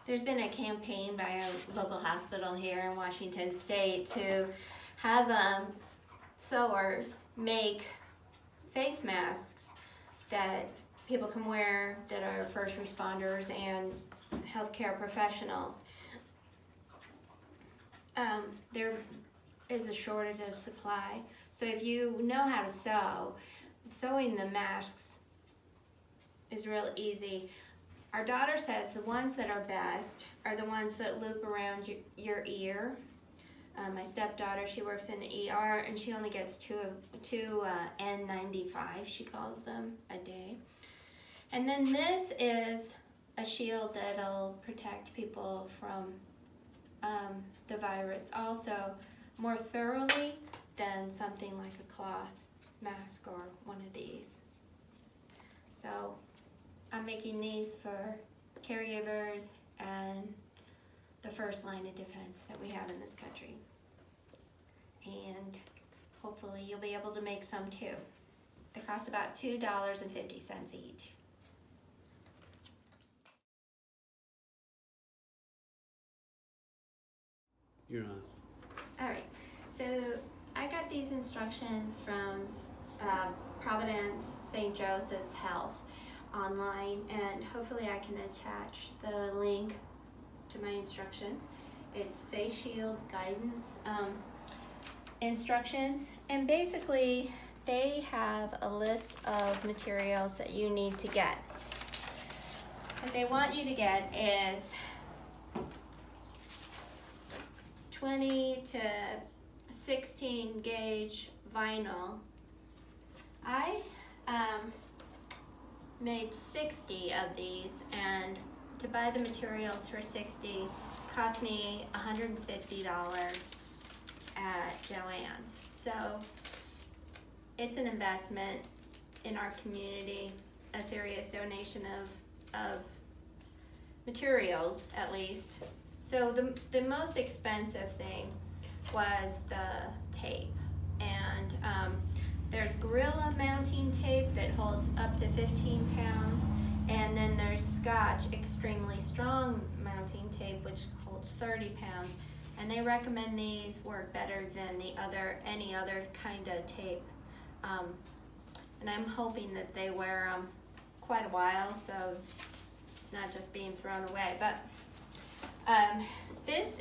There's been a campaign by a local hospital here in Washington State to have sewers make face masks that people can wear that are first responders and healthcare professionals. There is a shortage of supply, so if you know how to sew, sewing the masks is real easy. Our daughter says the ones that are best are the ones that loop around your ear. My stepdaughter, she works in the ER, and she only gets two N95, she calls them, a day. And then this is a shield that'll protect people from the virus also more thoroughly than something like a cloth mask or one of these. So I'm making these for caregivers and the first line of defense that we have in this country. And hopefully you'll be able to make some too. They cost about $2.50 each. You're on. All right, so I got these instructions from Providence St. Joseph's Health online, and hopefully I can attach the link to my instructions. It's face shield guidance instructions, and basically they have a list of materials that you need to get. What they want you to get is 20 to 16 gauge vinyl. I made 60 of these, and to buy the materials for 60 cost me $150 at Joann's. So it's an investment in our community, a serious donation of materials at least. So the most expensive thing was the tape, and there's Gorilla mounting tape that holds up to 15 pounds, and then there's Scotch Extremely Strong mounting tape, which holds 30 pounds, and they recommend these work better than any other kind of tape, and I'm hoping that they wear them quite a while, so it's not just being thrown away. But these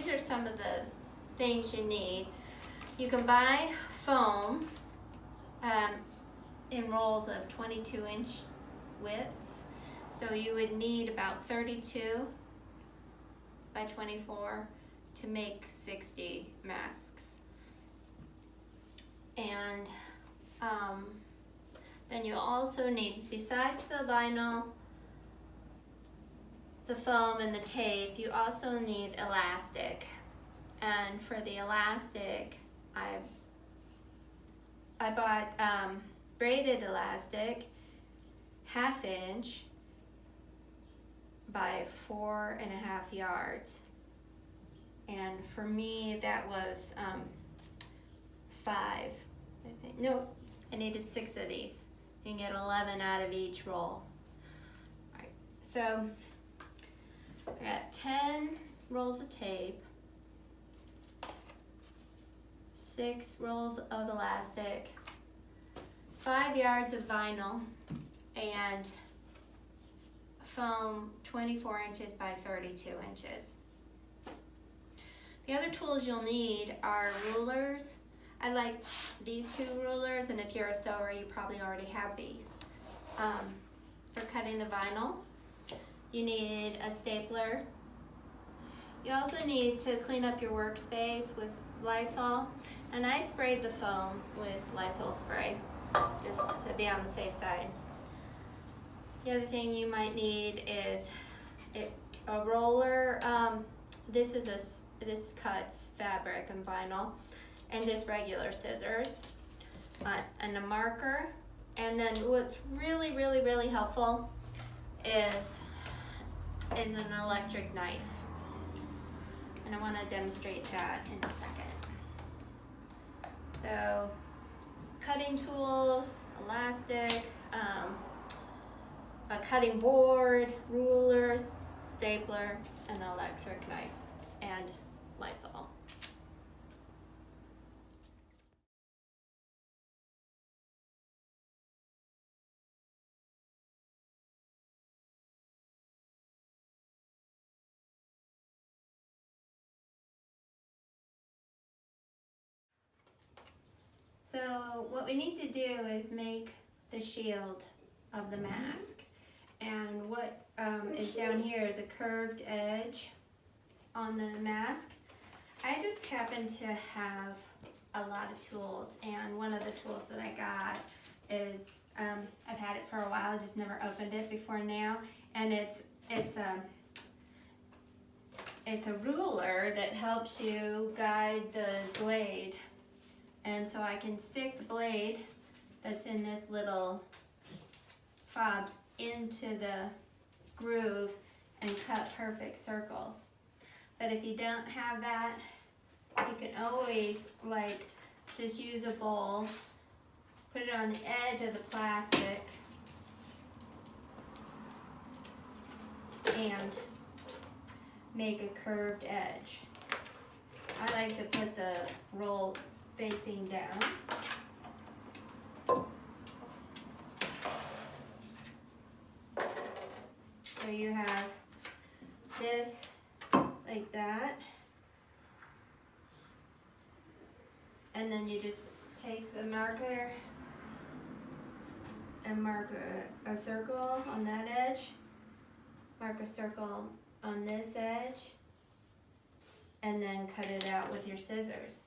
are some of the things you need. You can buy foam in rolls of 22-inch widths. So you would need about 32 by 24 to make 60 masks. And then you'll also need, besides the vinyl, the foam, and the tape, you also need elastic. And for the elastic, I bought braided elastic, 1/2 inch by 4.5 yards. And for me, that was 5, I think. No, I needed 6 of these. You can get 11 out of each roll. All right, so I got 10 rolls of tape, 6 rolls of elastic, 5 yards of vinyl, and foam 24 inches by 32 inches. The other tools you'll need are rulers. I like these 2 rulers, and if you're a sewer, you probably already have these. For cutting the vinyl, you need a stapler. You also need to clean up your workspace with Lysol, and I sprayed the foam with Lysol spray just to be on the safe side. The other thing you might need is a roller. This cuts fabric and vinyl, and just regular scissors, and a marker. And then what's really helpful is an electric knife, and I want to demonstrate that in a second. So cutting tools, elastic, a cutting board, rulers, stapler, an electric knife, and Lysol. So what we need to do is make the shield of the mask. And what is down here is a curved edge on the mask. I just happen to have a lot of tools, and one of the tools that I got is, I've had it for a while, I just never opened it before now, and it's a ruler that helps you guide the blade. And so I can stick the blade that's in this little fob into the groove and cut perfect circles. But if you don't have that, you can always just use a bowl, put it on the edge of the plastic, and make a curved edge. I like to put the roll facing down. So you have this like that, and then you just take the marker and mark a circle on that edge, mark a circle on this edge, and then cut it out with your scissors.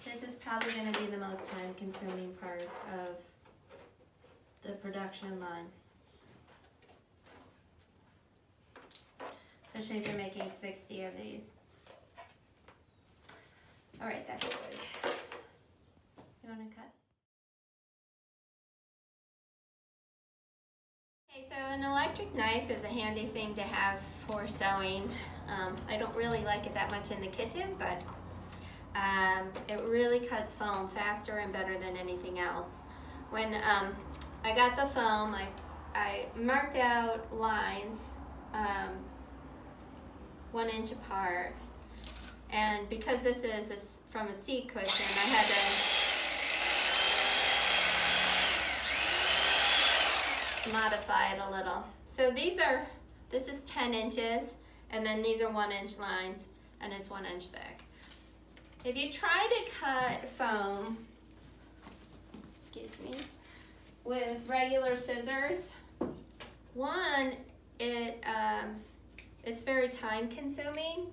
This is probably going to be the most time-consuming part of the production line, especially if you're making 60 of these. All right, that's good. You want to cut? Okay, so an electric knife is a handy thing to have for sewing. I don't really like it that much in the kitchen, but it really cuts foam faster and better than anything else. When I got the foam, I marked out lines 1 inch apart, and because this is from a seat cushion, I had to modify it a little. So this is 10 inches, and then these are 1 inch lines, and it's 1 inch thick. If you try to cut foam, with regular scissors, one, it's very time consuming,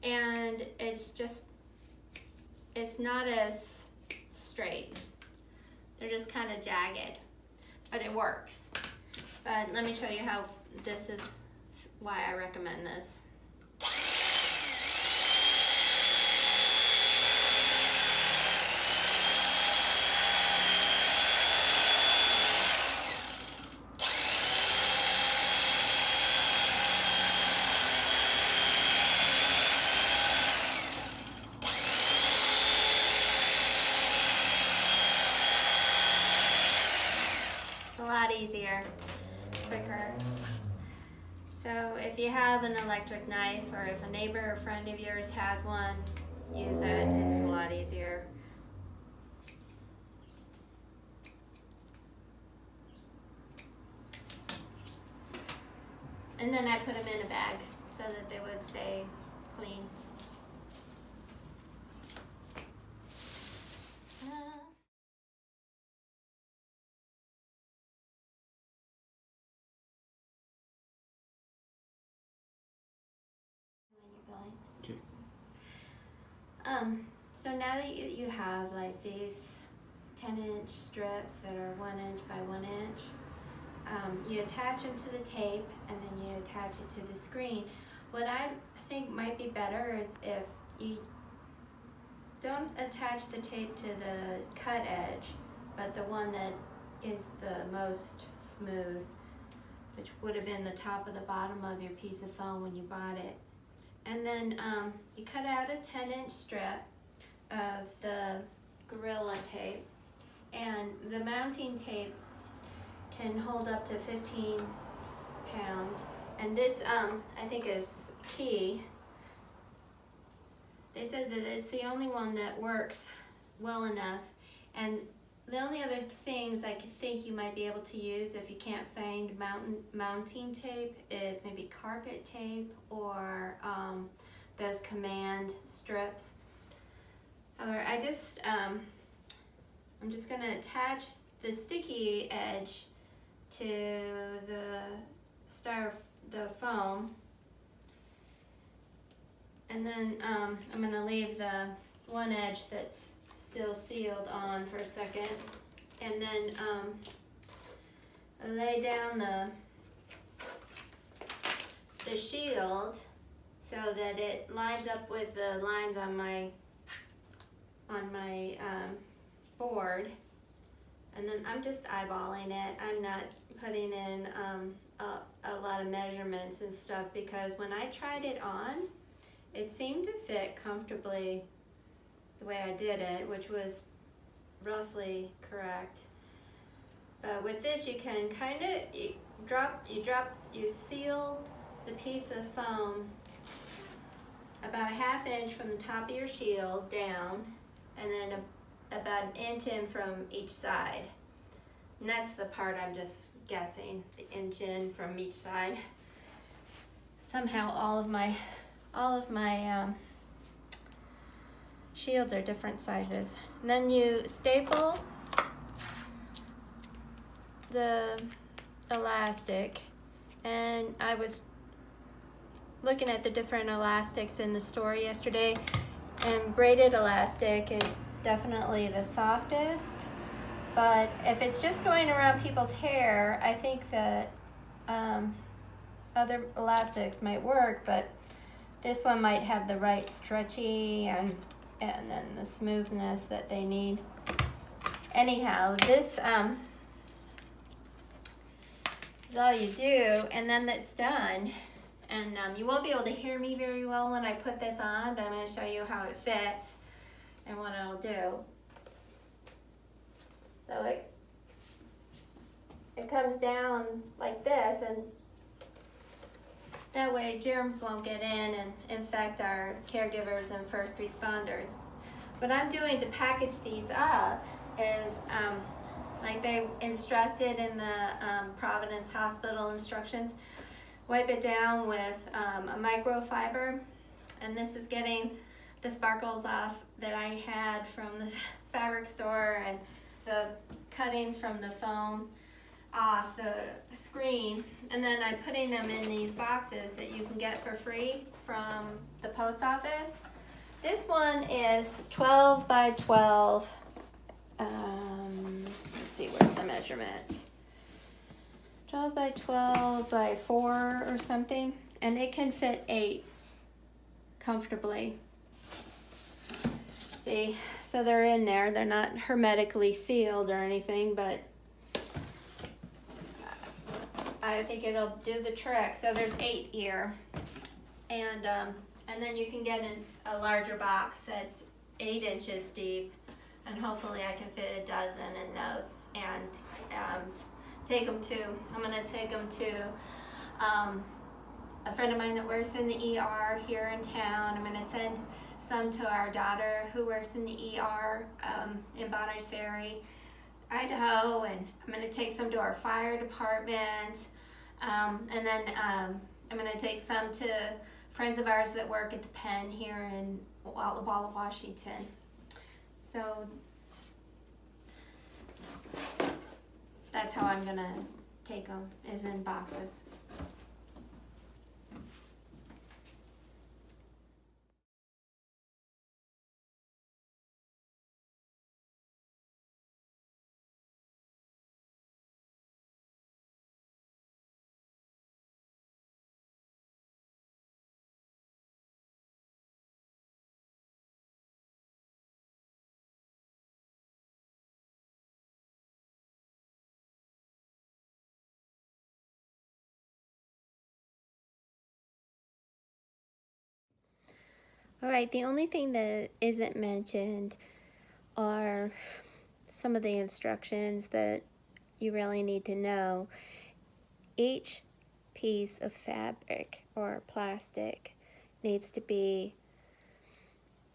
and it's not as straight. They're just kind of jagged, but it works. But let me show you how this is why I recommend this. A lot easier, quicker. So if you have an electric knife, or if a neighbor or friend of yours has one, use it. It's a lot easier. And then I put them in a bag so that they would stay clean. Okay. So now that you have these 10-inch strips that are 1 inch by 1 inch, you attach them to the tape, and then you attach it to the screen. What I think might be better is if you don't attach the tape to the cut edge, but the one that is the most smooth, which would have been the top of the bottom of your piece of foam when you bought it. And then you cut out a 10-inch strip, of the Gorilla Tape, and the mounting tape can hold up to 15 pounds, and this I think is key. They said that it's the only one that works well enough, and the only other things I could think you might be able to use if you can't find mounting tape is maybe carpet tape or those command strips. However, I'm just going to attach the sticky edge to the foam, and then I'm going to leave the one edge that's still sealed on for a second, and then I lay down the shield so that it lines up with the lines on my board, and then I'm just eyeballing it. I'm not putting in a lot of measurements and stuff, because when I tried it on, it seemed to fit comfortably the way I did it, which was roughly correct. But with this, you can kind of you seal the piece of foam about a ½ inch from the top of your shield down, and then about an inch in from each side. And that's the part I'm just guessing, the inch in from each side. Somehow all of my shields are different sizes. And then you staple the elastic, and I was looking at the different elastics in the store yesterday, and braided elastic is definitely the softest, but if it's just going around people's hair, I think that other elastics might work, but this one might have the right stretchy and then the smoothness that they need. Anyhow, this is all you do, and then that's done. And you won't be able to hear me very well when I put this on, but I'm going to show you how it fits and what it'll do. So it comes down like this, and that way germs won't get in and infect our caregivers and first responders. What I'm doing to package these up is, like they instructed in the Providence Hospital instructions, wipe it down with a microfiber, and this is getting the sparkles off that I had from the fabric store and the cuttings from the foam off the screen, and then I'm putting them in these boxes that you can get for free from the post office. This one is 12 by 12. Let's see, where's the measurement? 12 by 12 by 4 or something, and it can fit 8 comfortably. See, so they're in there. They're not hermetically sealed or anything, but I think it'll do the trick. So there's 8 here, and then you can get a larger box that's 8 inches deep, and hopefully I can fit a dozen in those, and I'm gonna take them to a friend of mine that works in the ER here in town. I'm gonna send some to our daughter who works in the ER in Bonners Ferry, Idaho, and I'm gonna take some to our fire department, and then I'm gonna take some to friends of ours that work at the Penn here in Walla Walla, Washington. So that's how I'm gonna take them, is in boxes. All right, the only thing that isn't mentioned are some of the instructions that you really need to know. Each piece of fabric or plastic needs to be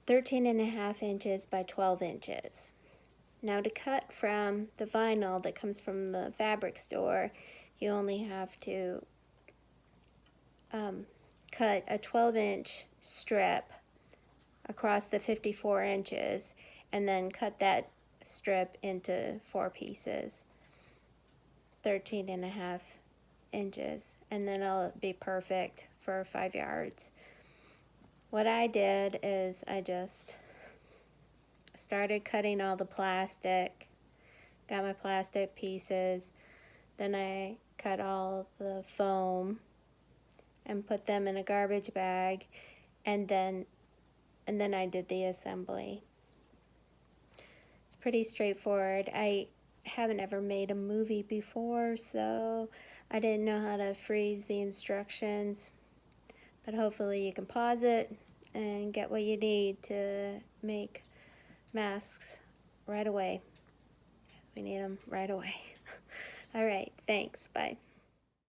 13.5 inches by 12 inches. Now to cut from the vinyl that comes from the fabric store, you only have to cut a 12-inch strip across the 54 inches and then cut that strip into 4 pieces, 13.5 inches, and then it'll be perfect for 5 yards. What I did is I just started cutting all the plastic, got my plastic pieces, then I cut all the foam and put them in a garbage bag, and then I did the assembly. It's pretty straightforward. I haven't ever made a movie before, so I didn't know how to freeze the instructions, but hopefully you can pause it and get what you need to make masks right away. We need them right away. All right, thanks, bye.